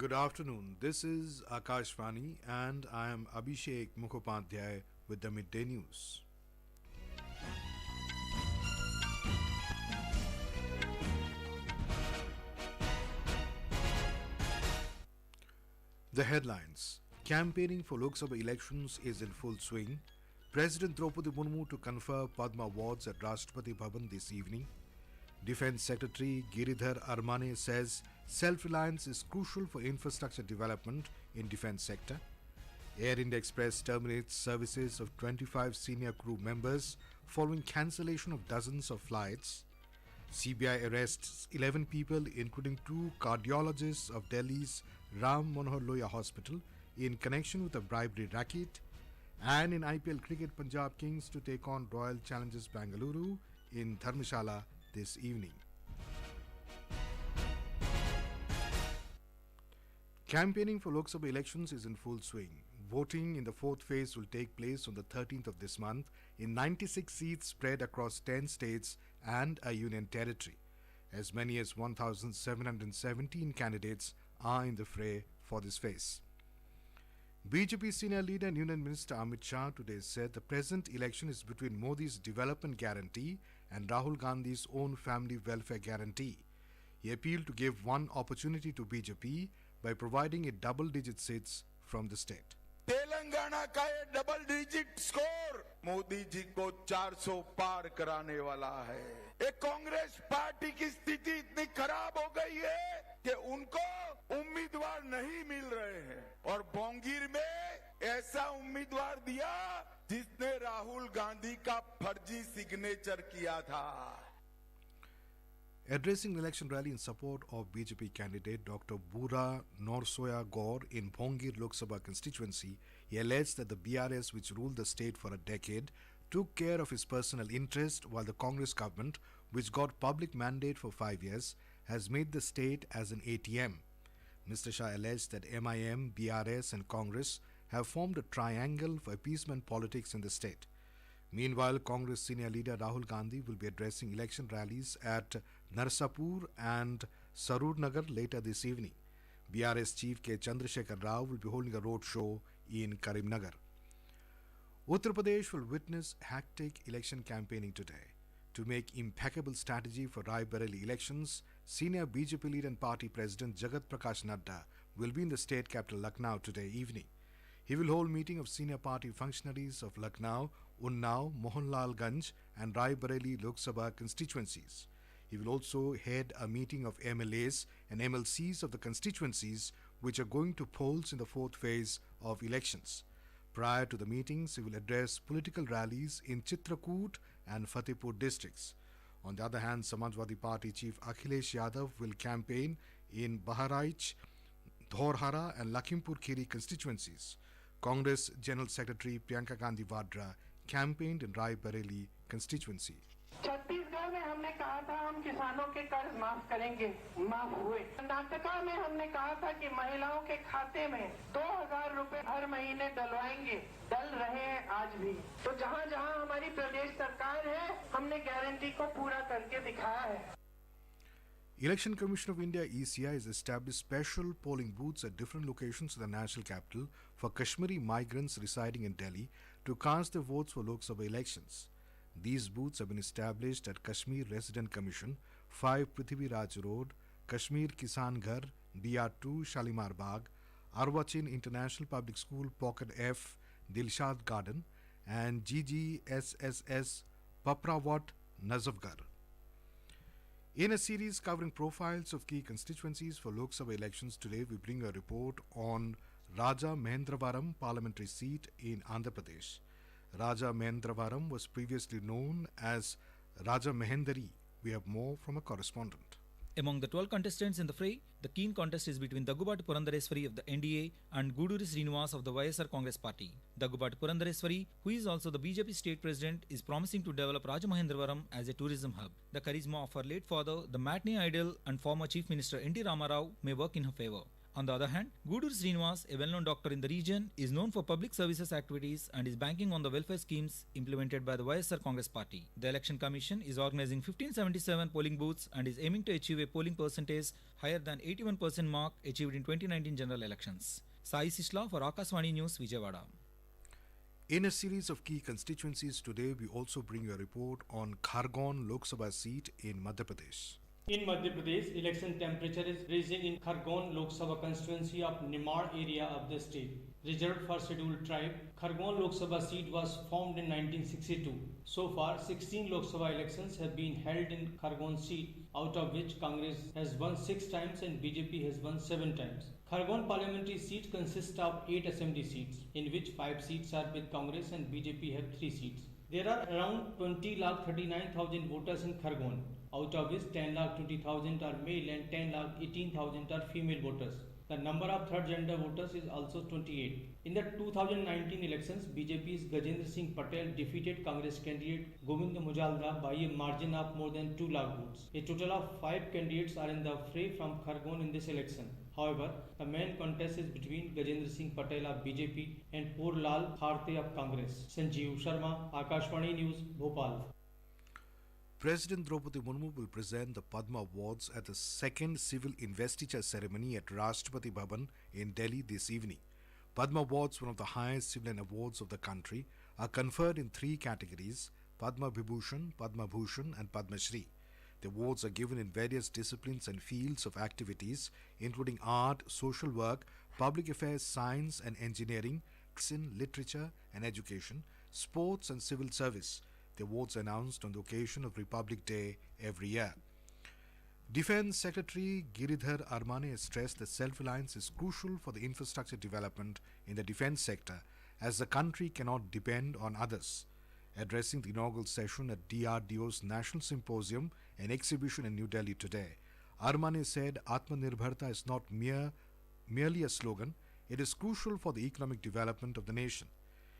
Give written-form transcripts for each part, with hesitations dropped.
Good afternoon. This is Akashvani and I am Abhishek Mukhopadhyay with the Midday News. The headlines. Campaigning for Lok Sabha elections is in full swing. President Droupadi Murmu to confer Padma Awards at Rashtrapati Bhavan this evening. Defence Secretary Giridhar Aramane says self-reliance is crucial for infrastructure development in defence sector. Air India Express terminates services of 25 senior crew members following cancellation of dozens of flights. CBI arrests 11 people including 2 cardiologists of Delhi's Manohar Lohia hospital in connection with a bribery racket. And in IPL cricket, Punjab Kings to take on Royal Challengers Bengaluru in Dharamshala this evening. Campaigning for Lok Sabha elections is in full swing. Voting in the fourth phase will take place on the 13th of this month in 96 seats spread across 10 states and a union territory. As many as 1,717 candidates are in the fray for this phase. BJP senior leader and Union Minister Amit Shah today said the present election is between Modi's development guarantee and Rahul Gandhi's own family welfare guarantee. He appealed to give one opportunity to BJP by providing it double-digit seats from the state. Telangana का ये double digit score Modi ji को 400 पार कराने वाला है। एक Congress party की स्थिति इतनी खराब हो गई है कि उनको उम्मीदवार नहीं मिल रहे हैं और बोंगीर में ऐसा उम्मीदवार दिया जिसने राहुल गांधी का फर्जी सिग्नेचर किया था। Addressing an election rally in support of BJP candidate Dr. Bura Norsoya Gaur in Bhongir Lok Sabha constituency, he alleged that the BRS, which ruled the state for a decade, took care of his personal interest while the Congress government, which got public mandate for 5 years, has made the state as an ATM. Mr. Shah alleged that MIM, BRS and Congress have formed a triangle for appeasement politics in the state. Meanwhile, Congress senior leader Rahul Gandhi will be addressing election rallies at Narsapur and Sarur Nagar later this evening. BRS chief K. Chandrasekhar Rao will be holding a road show in Karimnagar. Uttar Pradesh will witness hectic election campaigning today. To make impeccable strategy for Rai Bareli elections, senior BJP leader and party president Jagat Prakash Nadda will be in the state capital Lucknow today evening. He will hold meeting of senior party functionaries of Lucknow, Unnao, Mohanlalganj and Rai Bareli Lok Sabha constituencies. He will also head a meeting of MLAs and MLCs of the constituencies which are going to polls in the fourth phase of elections. Prior to the meetings, he will address political rallies in Chitrakoot and Fatehpur districts. On the other hand, Samajwadi Party chief Akhilesh Yadav will campaign in Baharaich, Dhaurhara and Lakhimpur Kheri constituencies. Congress General Secretary Priyanka Gandhi Vadra campaigned in Rai Bareli constituency. Chhattisgarh में हमने कहा था हम किसानों के कर्ज माफ करेंगे, माफ हुए। कर्नाटका में हमने कहा था कि महिलाओं के खाते में 2000 रुपए हर महीने डलवाएंगे, डल रहे हैं आज भी। तो जहां जहां हमारी प्रदेश सरकार है, हमने गारंटी को पूरा करके दिखाया है। Election Commission of India ECI has established special polling booths at different locations in the national capital for Kashmiri migrants residing in Delhi to cast their votes for Lok Sabha elections. These booths have been established at Kashmir Resident Commission, 5 Prithvi Raj Road, Kashmir Kisan Ghar, BR2 Shalimar Bagh, Arwachin International Public School Pocket F, Dilshad Garden and GGSSS Paprawat Nazafgarh. In a series covering profiles of key constituencies for Lok Sabha elections, today we bring a report on Raja Mahendravaram parliamentary seat in Andhra Pradesh. Raja Mahendravaram was previously known as Raja Mehendari. We have more from a correspondent. Among the 12 contestants in the fray, the keen contest is between Daggubati Purandareswari of the NDA and Guduri Srinivas of the YSR Congress Party. Daggubati Purandareswari, who is also the BJP state president, is promising to develop Raja Mahendravaram as a tourism hub. The charisma of her late father, the matinee idol and former Chief Minister N.T. Ramarao, may work in her favour. On the other hand, Guduru Srinivas, a well-known doctor in the region, is known for public services activities and is banking on the welfare schemes implemented by the YSR Congress Party. The Election Commission is organizing 1577 polling booths and is aiming to achieve a polling percentage higher than 81% mark achieved in 2019 general elections. Sai Sishla for Akashvani News, Vijayawada. In a series of key constituencies today, we also bring you a report on Khargone Lok Sabha seat in Madhya Pradesh. In Madhya Pradesh, election temperature is rising in Khargone Lok Sabha constituency of Nimar area of the state. Reserved for scheduled tribe, Khargone Lok Sabha seat was formed in 1962. So far, 16 Lok Sabha elections have been held in Khargone seat, out of which Congress has won 6 times and BJP has won 7 times. Khargone parliamentary seat consists of 8 assembly seats, in which 5 seats are with Congress and BJP have 3 seats. There are around 20,39,000 voters in Khargone, out of which 10,20,000 are male and 10,18,000 are female voters. The number of third gender voters is also 28. In the 2019 elections, BJP's Gajendra Singh Patel defeated Congress candidate Govind Mujalda by a margin of more than 2 lakh votes. A total of 5 candidates are in the fray from Khargone in this election. However, the main contest is between Gajendra Singh Patel of BJP and Purlal Kharte of Congress. Sanjeev Sharma, Akashvani News, Bhopal. President Droupadi Murmu will present the Padma Awards at the second civil investiture ceremony at Rashtrapati Bhavan in Delhi this evening. Padma Awards, one of the highest civilian awards of the country, are conferred in 3 categories: Padma Vibhushan, Padma Bhushan and Padma Shri. The awards are given in various disciplines and fields of activities, including art, social work, public affairs, science and engineering, medicine, literature and education, sports and civil service. The awards are announced on the occasion of Republic Day every year. Defence Secretary Giridhar Aramane has stressed that self-reliance is crucial for the infrastructure development in the defence sector, as the country cannot depend on others. Addressing the inaugural session at DRDO's National Symposium, an exhibition in New Delhi today, Aramane said Atmanirbharta is not merely a slogan, it is crucial for the economic development of the nation.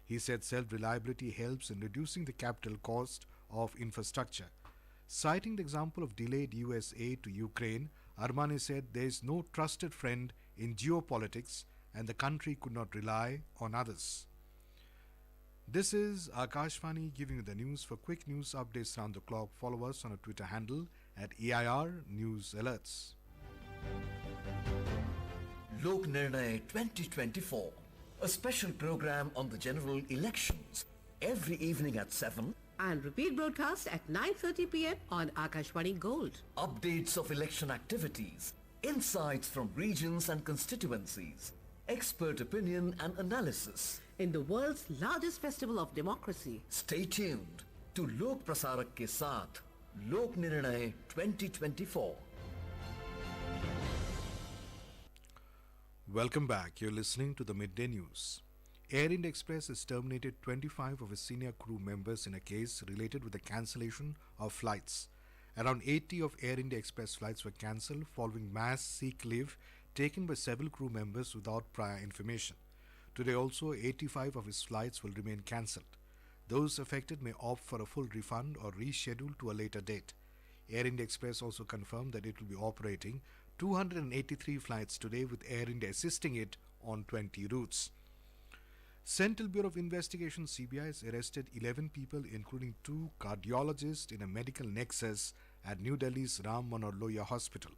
He said self-reliability helps in reducing the capital cost of infrastructure. Citing the example of delayed US aid to Ukraine, Aramane said there is no trusted friend in geopolitics and the country could not rely on others. This is Akashvani giving you the news. For quick news updates round the clock, follow us on our Twitter handle at AIR News Alerts. Lok Nirnay 2024, a special program on the general elections, every evening at 7. And repeat broadcast at 9:30 p.m. on Akashvani Gold. Updates of election activities, insights from regions and constituencies, expert opinion and analysis. In the world's largest festival of democracy. Stay tuned to Lok Prasarak ke saath, Lok Nirnay 2024. Welcome back. You're listening to the Midday News. Air India Express has terminated 25 of its senior crew members in a case related with the cancellation of flights. Around 80 of Air India Express flights were cancelled following mass sick leave taken by several crew members without prior information. Today also, 85 of its flights will remain cancelled. Those affected may opt for a full refund or reschedule to a later date. Air India Express also confirmed that it will be operating 283 flights today, with Air India assisting it on 20 routes. Central Bureau of Investigation (CBI) has arrested 11 people, including 2 cardiologists, in a medical nexus at New Delhi's Ram Manohar Lohia Hospital.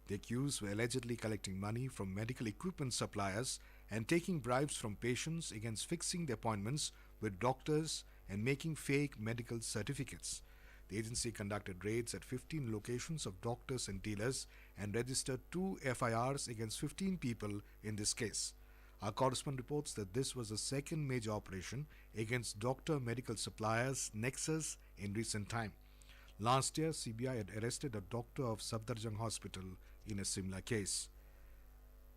The accused were allegedly collecting money from medical equipment suppliers and taking bribes from patients against fixing their appointments with doctors and making fake medical certificates. The agency conducted raids at 15 locations of doctors and dealers and registered 2 FIRs against 15 people in this case. Our correspondent reports that this was the second major operation against doctor medical suppliers nexus in recent time. Last year, CBI had arrested a doctor of Safdarjung Hospital in a similar case.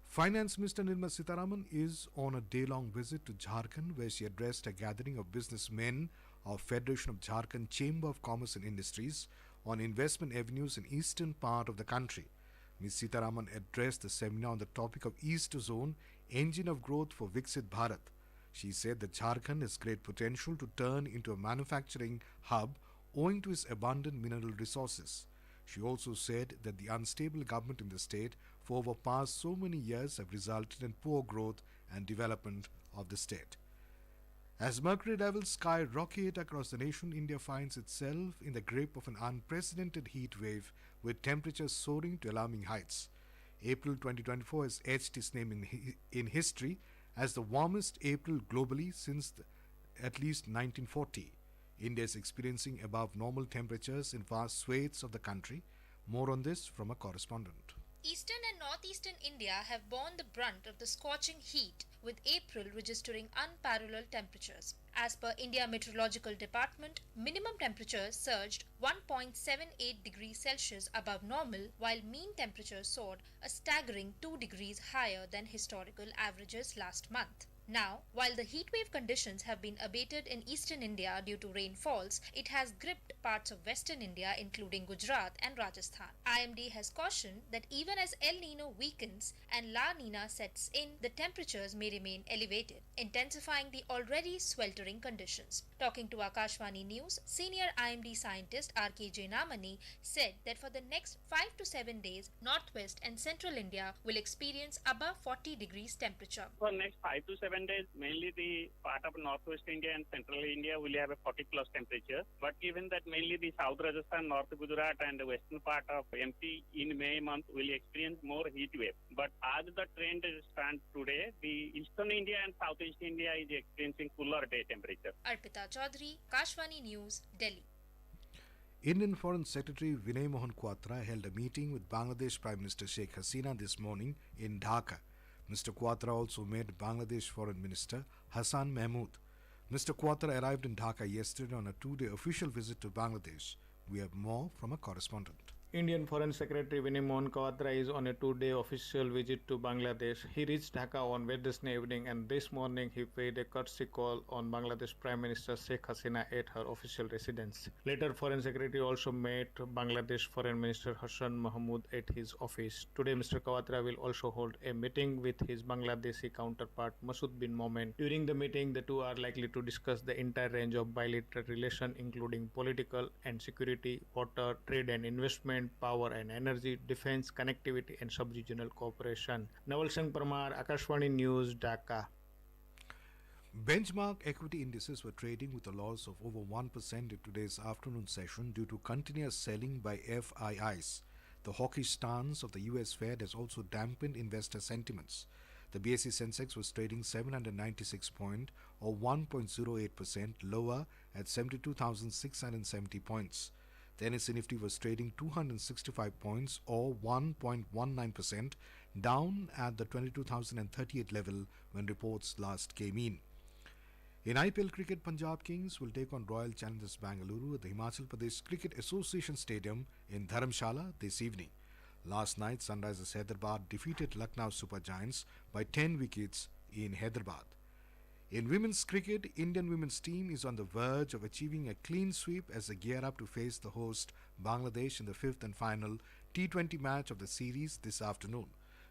Finance Minister Nirmala Sitharaman is on a day-long visit to Jharkhand, where she addressed a gathering of businessmen of Federation of Jharkhand Chamber of Commerce and Industries on investment avenues in eastern part of the country. Ms. Sitharaman addressed the seminar on the topic of East Zone, Engine of Growth for Viksit Bharat. She said that Jharkhand has great potential to turn into a manufacturing hub owing to its abundant mineral resources. She also said that the unstable government in the state for over past so many years have resulted in poor growth and development of the state. As mercury levels skyrocket across the nation, India finds itself in the grip of an unprecedented heat wave with temperatures soaring to alarming heights. April 2024 has etched its name in history as the warmest April globally since at least 1940. India is experiencing above normal temperatures in vast swathes of the country. More on this from a correspondent. Eastern and northeastern India have borne the brunt of the scorching heat, with April registering unparalleled temperatures. As per India Meteorological Department, minimum temperatures surged 1.78 degrees Celsius above normal, while mean temperatures soared a staggering 2 degrees higher than historical averages last month. Now, while the heatwave conditions have been abated in eastern India due to rainfalls, it has gripped parts of western India including Gujarat and Rajasthan. IMD has cautioned that even as El Nino weakens and La Nina sets in, the temperatures may remain elevated, intensifying the already sweltering conditions. Talking to Akashvani News, senior IMD scientist R.K. Jainamani said that for the next 5 to 7 days, northwest and central India will experience above 40 degrees temperature. For next 5 to 7 days, mainly the part of northwest India and central India will have a 40 plus temperature. But given that mainly the south Rajasthan, north Gujarat and the western part of MP in May month will experience more heat wave. But as the trend stands today, the eastern India and southeast India is experiencing cooler day temperature. Arpita Chaudhary, Kashwani News, Delhi. Indian Foreign Secretary Vinay Mohan Quatra held a meeting with Bangladesh Prime Minister Sheikh Hasina this morning in Dhaka. Mr. Quatra also met Bangladesh Foreign Minister Hassan Mahmood. Mr. Quatra arrived in Dhaka yesterday on a 2-day official visit to Bangladesh. We have more from a correspondent. Indian Foreign Secretary Vinay Mohan Quatra is on a 2-day official visit to Bangladesh. He reached Dhaka on Wednesday evening and this morning he paid a courtesy call on Bangladesh Prime Minister Sheikh Hasina at her official residence. Later, Foreign Secretary also met Bangladesh Foreign Minister Hassan Mahmood at his office. Today, Mr. Quatra will also hold a meeting with his Bangladeshi counterpart Masood bin Momen. During the meeting, the two are likely to discuss the entire range of bilateral relations including political and security, water, trade and investment, power and energy, defense, connectivity and sub-regional cooperation. Naval Singh Parmar, Akashvani News, Dhaka. Benchmark equity indices were trading with a loss of over 1% in today's afternoon session due to continuous selling by FIIs. The hawkish stance of the US Fed has also dampened investor sentiments. The BSE Sensex was trading 796 points or 1.08% lower at 72,670 points. The NSE Nifty was trading 265 points or 1.19% down at the 22,038 level when reports last came in. In IPL cricket, Punjab Kings will take on Royal Challengers Bengaluru at the Himachal Pradesh Cricket Association Stadium in Dharamshala this evening. Last night, Sunrisers Hyderabad defeated Lucknow Super Giants by 10 wickets in Hyderabad. In women's cricket, Indian women's team is on the verge of achieving a clean sweep as they gear up to face the host Bangladesh in the fifth and final T20 match of the series this afternoon.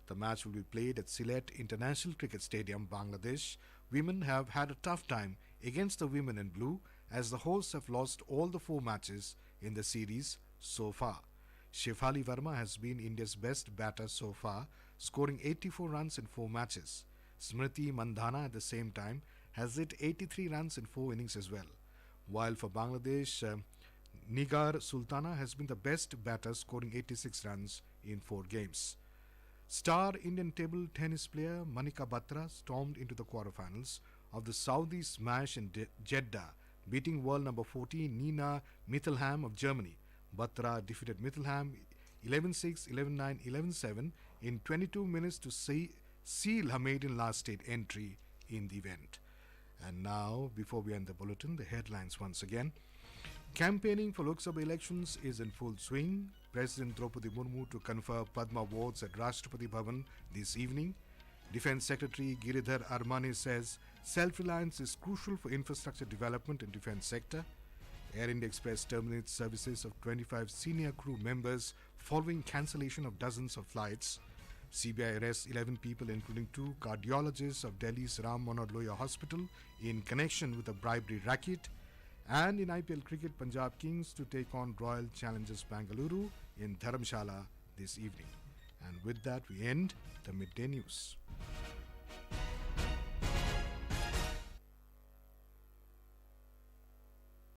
The match will be played at Sylhet International Cricket Stadium, Bangladesh. Women have had a tough time against the women in blue as the hosts have lost all the 4 matches in the series so far. Shefali Verma has been India's best batter so far, scoring 84 runs in 4 matches. Smriti Mandhana at the same time has hit 83 runs in 4 innings as well. While for Bangladesh, Nigar Sultana has been the best batter, scoring 86 runs in 4 games. Star Indian table tennis player Manika Batra stormed into the quarterfinals of the Saudi Smash in Jeddah, beating world number 14 Nina Mittelham of Germany. Batra defeated Mittelham 11-6, 11-9, 11-7 in 22 minutes to seal her maiden last state entry in the event. And now, before we end the bulletin, the headlines once again. Campaigning for Lok Sabha elections is in full swing. President Droupadi Murmu to confer Padma Awards at Rashtrapati Bhavan this evening. Defense Secretary Giridhar Aramane says self-reliance is crucial for infrastructure development in defense sector. Air India Express terminates services of 25 senior crew members following cancellation of dozens of flights. CBI arrests 11 people including 2 cardiologists of Delhi's Ram Manohar Lohia hospital in connection with a bribery racket. And in IPL cricket, Punjab Kings to take on Royal Challengers Bengaluru in Dharamshala this evening. And with that, we end the Midday News.